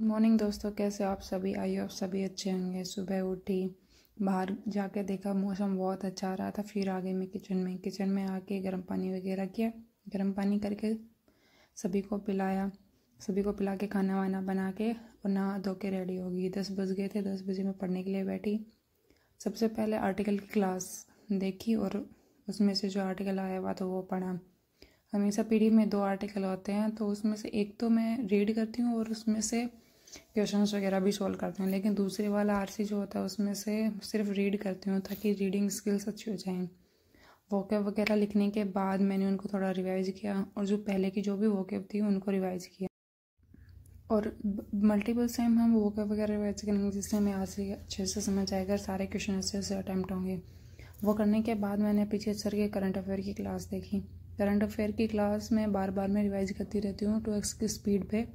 Morning दोस्तों, कैसे आप सभी? आई आप सभी अच्छे होंगे। सुबह उठी, बाहर जाके देखा मौसम बहुत अच्छा आ रहा था। फिर आ गई मैं किचन में आके गर्म पानी वगैरह किया। गर्म पानी करके सभी को पिलाया। सभी को पिला के खाना वाना बना के और नहा धो के रेडी हो गई। 10 बज गए थे। 10 बजे मैं पढ़ने के लिए बैठी। सबसे पहले आर्टिकल की क्लास देखी और उसमें से जो आर्टिकल आया हुआ तो वो पढ़ा। हमेशा पीडीएफ में 2 आर्टिकल होते हैं, तो उसमें से एक तो मैं रीड करती हूँ और उसमें से क्वेश्चंस वगैरह भी सॉल्व करते हैं, लेकिन दूसरे वाला आरसी जो होता है उसमें से सिर्फ रीड करती हूँ ताकि रीडिंग स्किल्स अच्छी हो जाएं। वोकैब वगैरह लिखने के बाद मैंने उनको थोड़ा रिवाइज किया और जो पहले की जो भी वोकैब थी उनको रिवाइज किया और मल्टीपल टाइम हम वोकैब वगैरह रिवाइज करेंगे जिससे हमें आज से अच्छे से समझ आएगा। सारे क्वेश्चन अच्छे से अटैम्प्ट होंगे। वो करने के बाद मैंने पीछे सर के करंट अफेयर की क्लास देखी। करंट अफेयर की क्लास में बार बार मैं रिवाइज करती रहती हूँ 2x की स्पीड पे,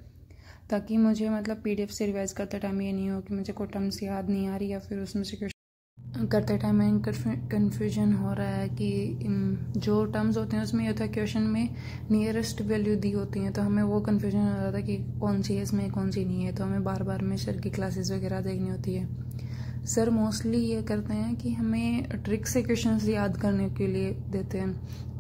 ताकि मुझे पीडीएफ से रिवाइज करते टाइम ये नहीं हो कि मुझे कोई टर्म्स याद नहीं आ रही या फिर उसमें से क्वेश्चन करते टाइम में कन्फ्यूजन हो रहा है कि जो टर्म्स होते हैं उसमें ये होता है क्वेश्चन में नियरेस्ट वैल्यू दी होती हैं, तो हमें वो कन्फ्यूजन हो जाता है कि कौन सी है इसमें कौन सी नहीं है। तो हमें बार बार में सर की क्लासेस वगैरह देखनी होती है। सर मोस्टली ये करते हैं कि हमें ट्रिक से क्वेश्चंस याद करने के लिए देते हैं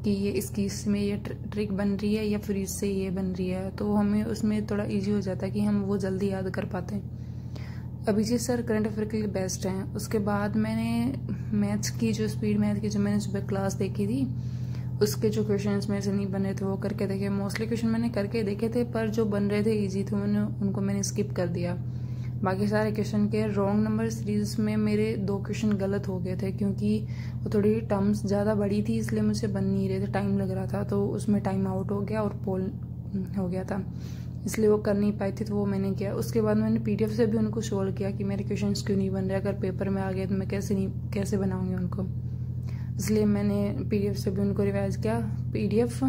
कि ये इसमें ये ट्रिक बन रही है या फिर इससे ये बन रही है, तो हमें उसमें थोड़ा इजी हो जाता है कि हम वो जल्दी याद कर पाते हैं। अभिजीत सर करंट अफेयर के लिए बेस्ट हैं। उसके बाद मैंने मैथ्स की जो मैंने सुबह क्लास देखी थी उसके जो क्वेश्चंस मेरे से नहीं बन रहे थे वो करके देखे। मोस्टली क्वेश्चन मैंने करके देखे थे, पर जो बन रहे थे ईजी थे उनको मैंने स्किप कर दिया। बाकी सारे क्वेश्चन के रॉन्ग नंबर सीरीज में मेरे 2 क्वेश्चन गलत हो गए थे क्योंकि वो थोड़ी टर्म्स ज़्यादा बड़ी थी, इसलिए मुझसे बन नहीं रहे थे, टाइम लग रहा था, तो उसमें टाइम आउट हो गया और पोल हो गया था, इसलिए वो कर नहीं पाई थी। तो वो मैंने किया। उसके बाद मैंने पीडीएफ से भी उनको सोल्व किया कि मेरे क्वेश्चन क्यों नहीं बन रहे। अगर पेपर में आ गए तो मैं कैसे बनाऊँगी उनको, इसलिए मैंने पीडीएफ से भी उनको रिवाइज किया। पीडीएफ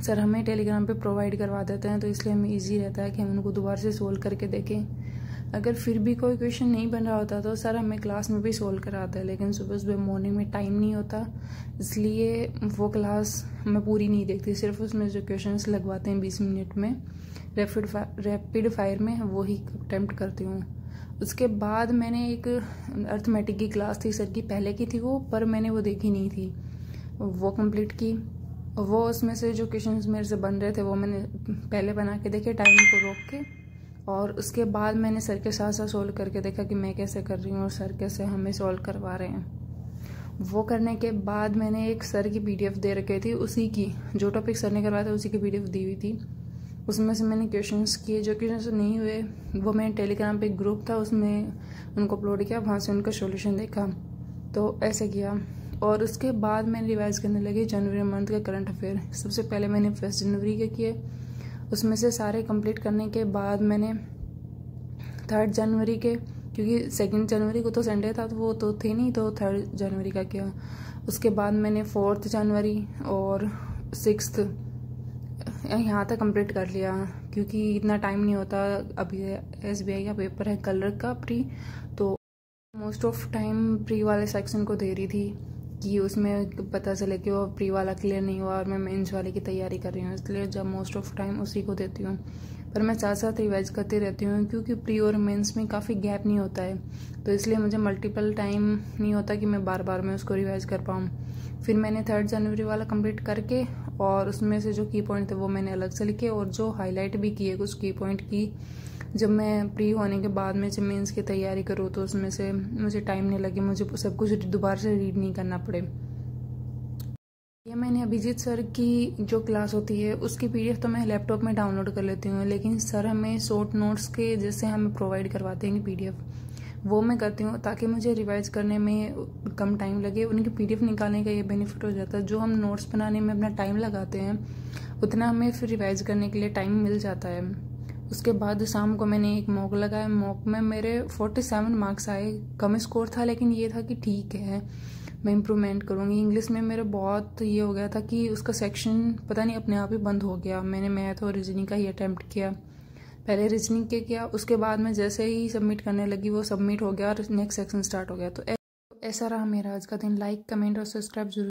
सर हमें टेलीग्राम पे प्रोवाइड करवा देते हैं, तो इसलिए हमें इजी रहता है कि हम उनको दोबारा से सोल्व करके देखें। अगर फिर भी कोई क्वेश्चन नहीं बन रहा होता तो सर हमें क्लास में भी सोल्व कराते हैं, लेकिन सुबह मॉर्निंग में टाइम नहीं होता, इसलिए वो क्लास मैं पूरी नहीं देखती। सिर्फ उसमें जो क्वेश्चंस लगवाते हैं 20 मिनट में रैपिड फायर में, वही अटैम्प्ट करती हूँ। उसके बाद मैंने एक अर्थमेटिक की क्लास थी सर की, पहले की थी वो, पर मैंने वो देखी नहीं थी, वो कंप्लीट की। वो उसमें से जो क्वेश्चंस मेरे से बन रहे थे वो मैंने पहले बना के देखे टाइम को रोक के, और उसके बाद मैंने सर के साथ साथ सोल्व करके देखा कि मैं कैसे कर रही हूँ और सर कैसे हमें सोल्व करवा रहे हैं। वो करने के बाद मैंने एक सर की पीडीएफ दे रखी थी, उसी की जो टॉपिक सर ने करवाया था उसी की पीडीएफ दी हुई थी। उसमें से मैंने क्वेश्चंस किए, जो क्वेश्चंस नहीं हुए वो मैंने टेलीग्राम पे एक ग्रुप था उसमें उनको अपलोड किया, वहाँ से उनका सोल्यूशन देखा, तो ऐसे किया। और उसके बाद मैंने रिवाइज करने लगी जनवरी मंथ के करंट अफेयर। सबसे पहले मैंने 1 जनवरी के किए, उसमें से सारे कंप्लीट करने के बाद मैंने 3 जनवरी के, क्योंकि 2 जनवरी को तो संडे था तो वो तो थे नहीं, तो 3 जनवरी का किया। उसके बाद मैंने 4 जनवरी और 6 यहाँ तक कंप्लीट कर लिया, क्योंकि इतना टाइम नहीं होता। अभी एसबीआई का पेपर है कलर का प्री, तो मोस्ट ऑफ टाइम प्री वाले सेक्शन को दे रही थी कि उसमें पता चले कि वो प्री वाला क्लियर नहीं हुआ और मैं मेंस वाले की तैयारी कर रही हूँ, इसलिए जब मोस्ट ऑफ टाइम उसी को देती हूँ। पर मैं साथ साथ रिवाइज करती रहती हूँ क्योंकि प्री और मेंस में काफ़ी गैप नहीं होता है, तो इसलिए मुझे मल्टीपल टाइम नहीं होता कि मैं बार बार में उसको रिवाइज कर पाऊँ। फिर मैंने 3 जनवरी वाला कंप्लीट करके और उसमें से जो की पॉइंट थे वो मैंने अलग से लिखे और जो हाईलाइट भी किए कुछ की पॉइंट की, जब मैं प्री होने के बाद में जब मेंस की तैयारी करूँ तो उसमें से मुझे टाइम नहीं लगे, मुझे सब कुछ दोबारा से रीड नहीं करना पड़े। ये मैंने अभिजीत सर की जो क्लास होती है उसकी पीडीएफ तो मैं लैपटॉप में डाउनलोड कर लेती हूँ, लेकिन सर हमें शॉर्ट नोट्स के जैसे हमें प्रोवाइड करवाते हैं पीडीएफ, वो मैं करती हूँ ताकि मुझे रिवाइज करने में कम टाइम लगे। उनकी पीडीएफ निकालने का ये बेनिफिट हो जाता है, जो हम नोट्स बनाने में अपना टाइम लगाते हैं उतना हमें फिर रिवाइज करने के लिए टाइम मिल जाता है। उसके बाद शाम को मैंने एक मॉक लगाया, मॉक में मेरे 47 मार्क्स आए। कम स्कोर था लेकिन ये था कि ठीक है मैं इम्प्रूवमेंट करूँगी। इंग्लिश में मेरे बहुत ये हो गया था कि उसका सेक्शन पता नहीं अपने आप ही बंद हो गया। मैंने मैथ और रीजनिंग का ही अटैम्प्ट किया, पहले रीजनिंग के किया, उसके बाद में जैसे ही सबमिट करने लगी वो सबमिट हो गया और नेक्स्ट सेक्शन स्टार्ट हो गया। तो ऐसा रहा मेरा आज का दिन। लाइक कमेंट और सब्सक्राइब जरूर।